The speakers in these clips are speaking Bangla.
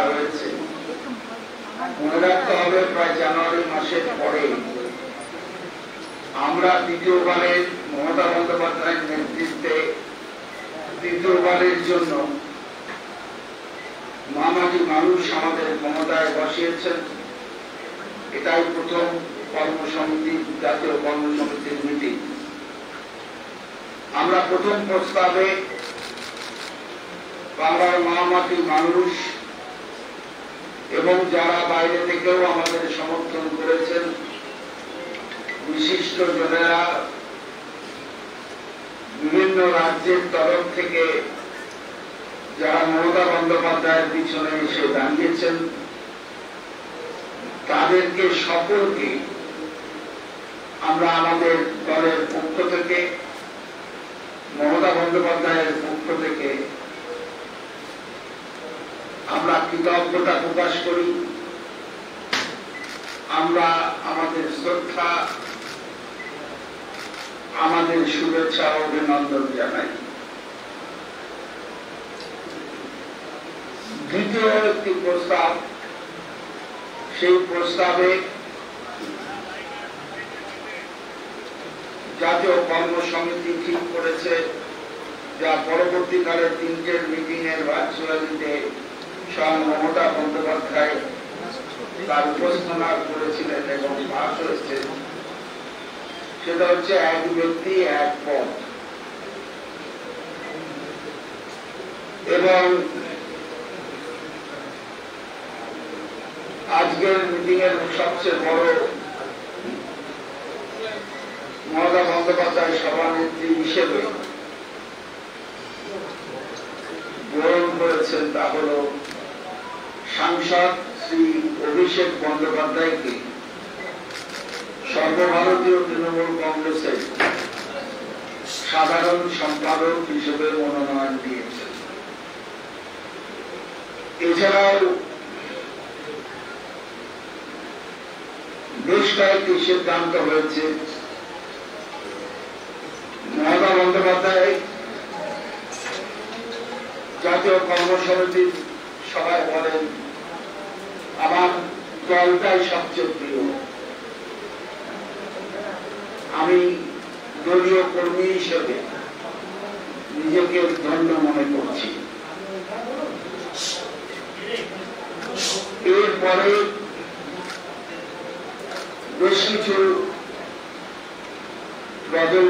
হয়েছে। মনে রাখতে হবে প্রায় জানুয়ারি মাসের পরে আমরা দ্বিতীয়বারের মমতা বন্দ্যোপাধ্যায়ের নেতৃত্বে দ্বিতীয়বারের জন্য মামাটি মানুষ আমাদের ক্ষমতায় বসিয়েছেন। এটাই প্রথম কর্মসমিতি, জাতীয় কর্মসমিতির মিটিং। আমরা প্রথম প্রস্তাবে বাংলার মামাটি মানুষ এবং যারা বাইরে থেকেও আমাদের সমর্থন করেছেন, বিশিষ্ট জনেরা, বিভিন্ন রাজ্যের তরফ থেকে যারা মমতা বন্দ্যোপাধ্যায়ের পিছনে এসে দাঁড়িয়েছেন, তাদেরকে সকলকে আমরা আমাদের দলের পক্ষ থেকে, মমতা বন্দ্যোপাধ্যায়ের পক্ষ থেকে আমরা কৃতজ্ঞতা প্রকাশ করি। আমরা আমাদের শ্রদ্ধা, আমাদের শুভেচ্ছা ও অভিনন্দন জানাই। দ্বিতীয় একটি প্রস্তাব, সেই প্রস্তাবে জাতীয় কর্মসমিতি ঠিক করেছে, যা পরবর্তীকালে তিনটের মিটিং এর ভার্চুয়ালিতে স্বয়ং মমতা বন্দ্যোপাধ্যায় তার উপস্থাপনা করেছিলেন এবং পাস হয়েছে। সেটা হচ্ছে এক ব্যক্তি এক পদ। এবং আজকের মিটিং এর সবচেয়ে বড় মমতা বন্দ্যোপাধ্যায় সভানেত্রী হিসেবে গ্রহণ করেছেন, তা হল সাংসদ শ্রী অভিষেক বন্দ্যোপাধ্যায়কে সর্বভারতীয় তৃণমূল কংগ্রেসের সাধারণ সম্পাদক হিসেবে মনোনয়ন দিয়েছেন। এছাড়াও বেশ কয়েকটি সিদ্ধান্ত হয়েছে। মমতা বন্দ্যোপাধ্যায় জাতীয় কর্মসমিতির সভায় বলেন, আমার দলটাই সবচেয়ে প্রিয়, আমি দলীয় কর্মী হিসেবে নিজেকে ধন্য মনে করছি। এরপরে বেশ কিছু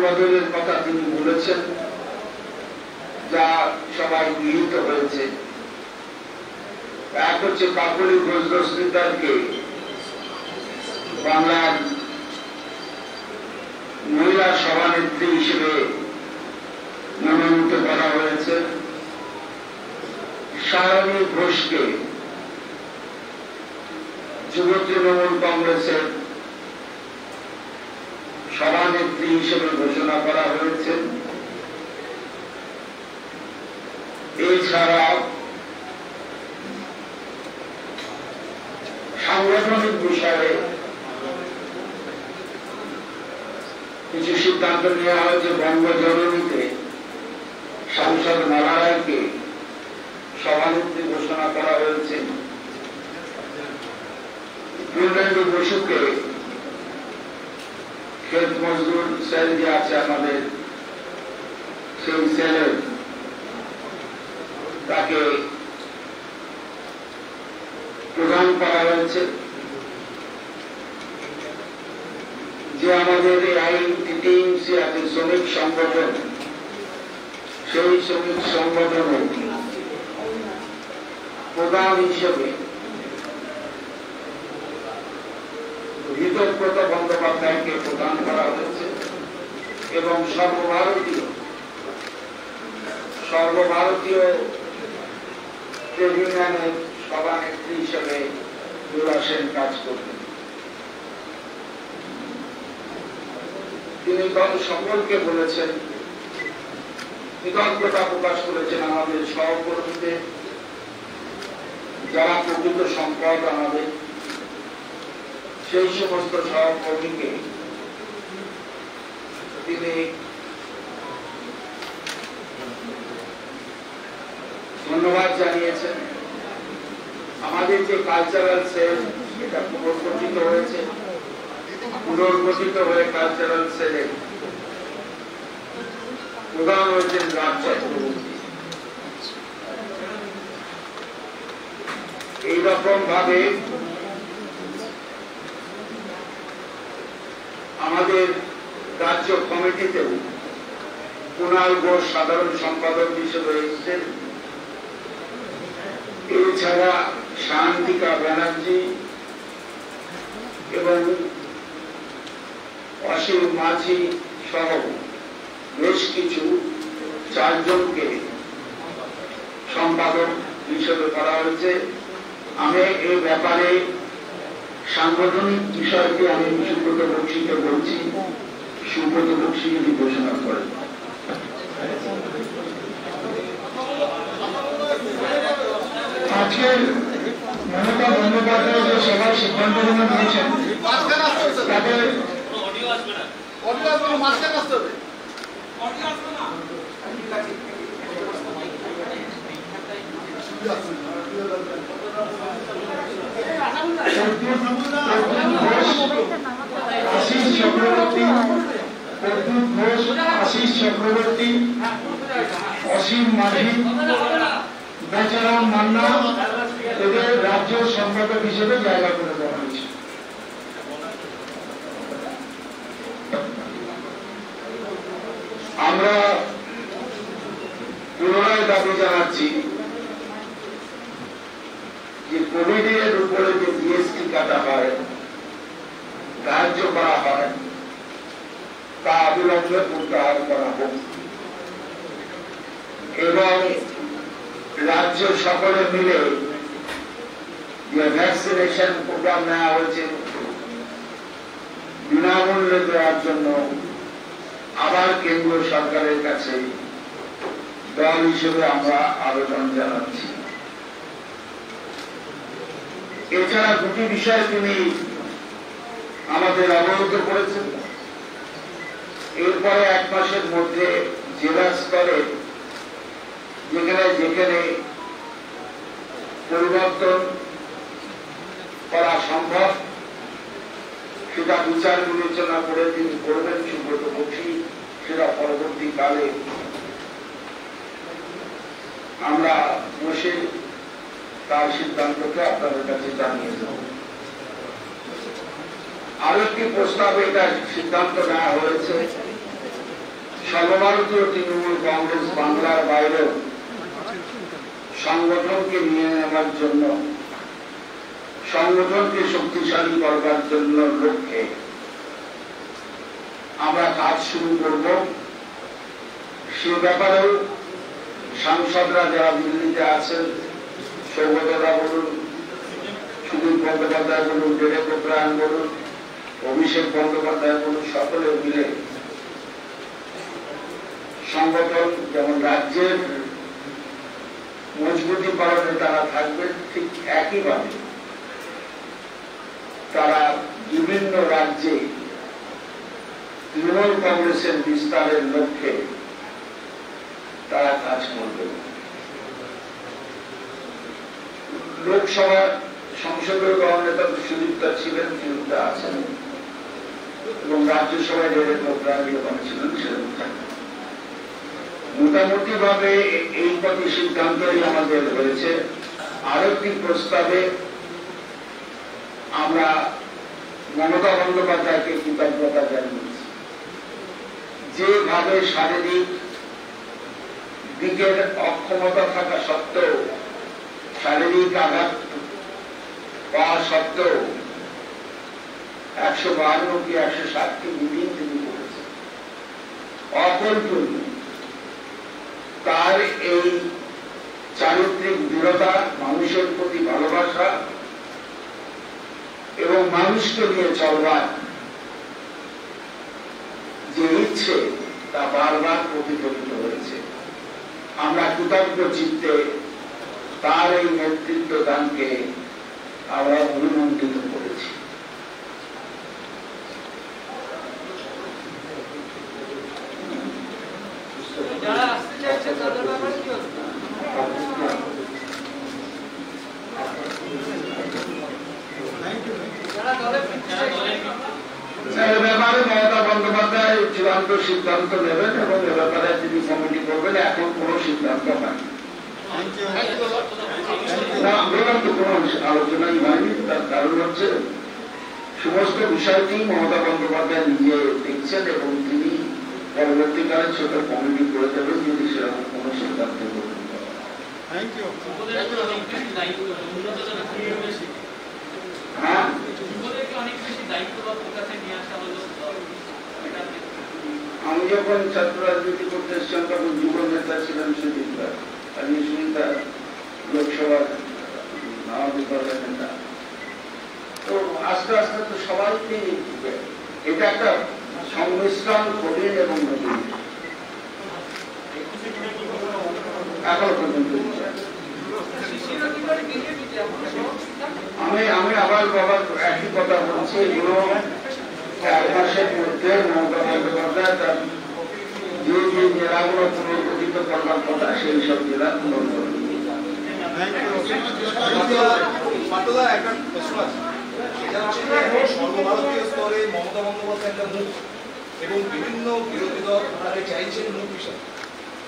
বদলের কথা তিনি বলেছেন, যা সবাই গৃহীত হয়েছে। এক হচ্ছে কাকলি ঘোষ দস্তিদারকে বাংলার মহিলা সভানেত্রী হিসেবে মনোনীত করা হয়েছে। সায়নী ঘোষকে যুব তৃণমূল কংগ্রেসের সভানেত্রী হিসেবে ঘোষণা করা হয়েছে। এছাড়া সাংগঠনিক বিষয়ে কিছু সিদ্ধান্ত নেওয়া হয়েছে। বঙ্গজননীতে সাংসদ মালা রায়কে সভানেত্রী ঘোষণা করা হয়েছে। পূর্ণেন্দু বসুকে ক্ষেত মজদুর সেল যে আছে আমাদের, সেই সেলের তাকে প্রদান করা হয়েছে। যে আমাদের আইটিটিএমসি আছে শ্রমিক সংগঠন, সেই শ্রমিক সংগঠনের প্রধান হিসেবে ঋতব্রত বন্দ্যোপাধ্যায়কে প্রদান করা হয়েছে এবং সর্বভারতীয় ট্রেড ইউনিয়নের সভানেত্রী হিসেবে দুলা সেন কাজ করবেন। তিনি দল সকলকে বলেছেন, কৃতজ্ঞতা প্রকাশ করেছেন আমাদের সহকর্মীদের, যারা প্রকৃত সম্পদ আমাদের, সেই সমস্ত সহকর্মীকে তিনি ধন্যবাদ জানিয়েছেন। আমাদের যে কালচারাল সেল এটা পুনর্গঠিত হয়েছে, পুনর্গঠিত হয়ে কালচারাল সেলে প্রধান হয়েছেন রাজ চক্রবর্তী। এইরকম ভাবে আমাদের রাজ্য কমিটিতেও কুণাল ঘোষ সাধারণ সম্পাদক হিসেবে এসেছেন। এছাড়া শান্তিকা ব্যানার্জি এবং অসীম মাঝি সহ বেশ কিছু 4 জনকে সম্পাদক হিসেবে করা হয়েছে। আমি এই ব্যাপারে সাংগঠনিক বিষয়টি আমি সুব্রত বক্সিকে বলছি, সুব্রত বক্সি যদি ঘোষণা করেন। আজকে মমতা বন্দ্যোপাধ্যায় যে সভার সিদ্ধান্তগুলো নিয়েছেন তাতে আশিস চক্রবর্তী, অসীম মাঝি, বেচারাম মান্না এদের রাজ্য সম্পাদক হিসেবে জায়গা করে দেওয়া হয়েছে। আমরা পুনরায় দাবি জানাচ্ছি যে কোভিডের উপরে যে জিএসটি কাটা হয়, ধার্য করা হয়, তা অবিলম্বে প্রত্যাহার করা হোক এবং রাজ্য সকলে মিলে যে ভ্যাকসিনেশন প্রোগ্রাম নেওয়া হয়েছে বিনামূল্যে দেওয়ার জন্য আবার কেন্দ্রীয় সরকারের কাছে দল হিসেবে আমরা আবেদন জানাচ্ছি। এছাড়া দুটি বিষয় তিনি আমাদের অবগত করেছেন। এরপরে 1 মাসের মধ্যে জেলা স্তরে যেখানে যেখানে পরিবর্তন করা সম্ভব সেটা বিচার বিবেচনা করে তিনি করবেন সুব্রত বক্সি। সেটা পরবর্তীকালে আমরা বসে তার সিদ্ধান্তকে আপনাদের কাছে জানিয়ে দেব। আরো একটি প্রস্তাবে এটা সিদ্ধান্ত নেওয়া হয়েছে, সর্বভারতীয় তৃণমূল কংগ্রেস বাংলার বাইরেও সংগঠনকে নিয়ে নেওয়ার জন্য, সংগঠনকে শক্তিশালী করবার জন্য লক্ষ্যে আমরা কাজ শুরু করব। সে ব্যাপারেও সাংসদরা যারা দিল্লিতে আছেন, সৌগতরা বলুন, সুদীপ বন্দ্যোপাধ্যায় বলুন, ডেরেক ওব্রায়ান বলুন, অভিষেক বন্দ্যোপাধ্যায় বলুন, সকলে মিলে সংগঠন যেমন রাজ্যের মজবুতিকরণে তারা থাকবেন, ঠিক একইভাবে তারা বিভিন্ন রাজ্যে তৃণমূল কংগ্রেসের বিস্তারের লক্ষ্যে তারা কাজ করবে। লোকসভা সংসদীয় দলনেতা সুদীপ্তা ছিলেন, সুদীপ্তা আছেন, এবং রাজ্যসভায় ডেরেক ওব্রায়ান যখন ছিলেন সেরকম থাকবেন। মোটামুটি ভাবে এই কটি সিদ্ধান্তই আমাদের হয়েছে। আরেকটি প্রস্তাবে আমরা মমতা বন্দ্যোপাধ্যায়কে কৃতজ্ঞতা জানিয়েছি। যেভাবে শারীরিক দিকের অক্ষমতা থাকা সত্ত্বেও, শারীরিক আঘাত পাওয়া সত্ত্বেও 152 কি 160টি মিটিং তিনি করেছেন, অকল্পনীয়। তার এই চারিত্রিক দৃঢ়তা, মানুষের প্রতি ভালোবাসা এবং মানুষকে নিয়ে চলবার যে ইচ্ছে তা বারবার প্রতিফলিত হয়েছে। আমরা কৃতজ্ঞ চিত্তে তার এই নেতৃত্ব দানকে আমরা অভিনন্দিত করেছি। যারা আসতে চাইছে তাদের ব্যাপারে কি হচ্ছে? এ ব্যাপারে মমতা বন্দ্যোপাধ্যায় চূড়ান্ত সিদ্ধান্ত নেবেন এবং এ ব্যাপারে তিনি কমিটি করবেন। এখন কোনো সিদ্ধান্ত হয়নি, কোনো আলোচনাই হয়নি। তার কারণ হচ্ছে সমস্ত বিষয়টি মমতা বন্দ্যোপাধ্যায় নিজে দেখছেন এবং তিনি পরবর্তীকালে ছোট কমিটি করে দেবেন যদি সেরকম কোনো সিদ্ধান্ত গ্রহণ করা। হ্যাঁ, আমি যখন ছাত্র রাজনীতি করতে এসেছিলাম তখন যুব নেতা ছিলেন সুদীপদার, আমি সুনিতা লোকসভার দলের নেতা। তো আস্তে আস্তে তো সবাইকে এটা একটা সংমিশ্রণ কঠিন এবং নতুন এখনো পর্যন্ত। আমি আবার বাবার একই কথা বলছি, এগুলো 4 মাসের মধ্যে মমতা বন্দ্যোপাধ্যায় তার যে যে জেলাগুলো পুনর্গঠিত করবার কথা সেই সব জেলা পূরণ করবে। সর্বভারতীয় স্তরে মমতা বন্দ্যোপাধ্যায় একটা মুখ এবং বিভিন্ন বিরোধী দল তারা চাইছেন মুখ হিসাবে।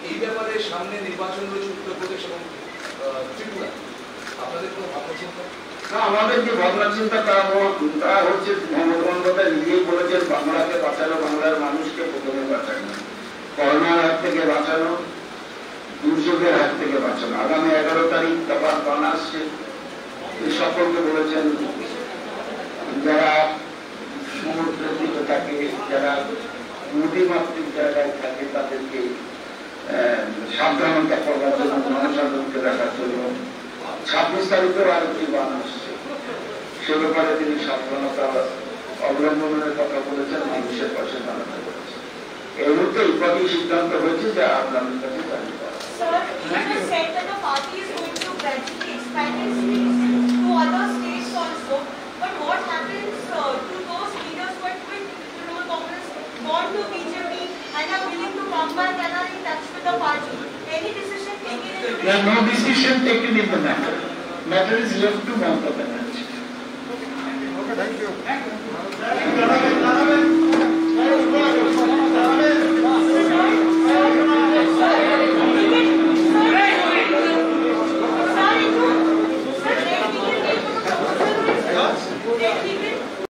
এই ব্যাপারে সামনে নির্বাচন রয়েছে উত্তরপ্রদেশ এবং ত্রিপুরা, আপনাদের কোনো ভাবনা চিন্তা? না, আমাদের যে ভাবনা চিন্তা তা হচ্ছে মমতা বন্দ্যোপাধ্যায় নিজেই বলেছেন বাংলাকে বাঁচানো, বাংলার মানুষকে প্রথমে বাঁচানো, করোনার হাত থেকে বাঁচানো, দুর্যোগের হাত থেকে বাঁচানো। আগামী 11 তারিখ তারপর বান আসছে, সকলকে বলেছেন যারা সমুদ্রের দিকে থাকে, যারা নদীমাতৃক জায়গায় থাকে তাদেরকে সাবধানতা করবার জন্য, জনসাধারণকে রাখার জন্য। 26 তারিখেও আরেকটি বান আসছে, সে ব্যাপারে তিনি সাবধানতা অবলম্বনের কথা বলেছেন, মানুষের পাশে দাঁড়াতে বলেছেন। এই মুহূর্তে উপাধি সিদ্ধান্ত হয়েছে যা আপনাদের কাছে জানিয়ে দেওয়া। There are no decision taken in the matter. Matter is left to Mamata Banerjee. Okay, thank you.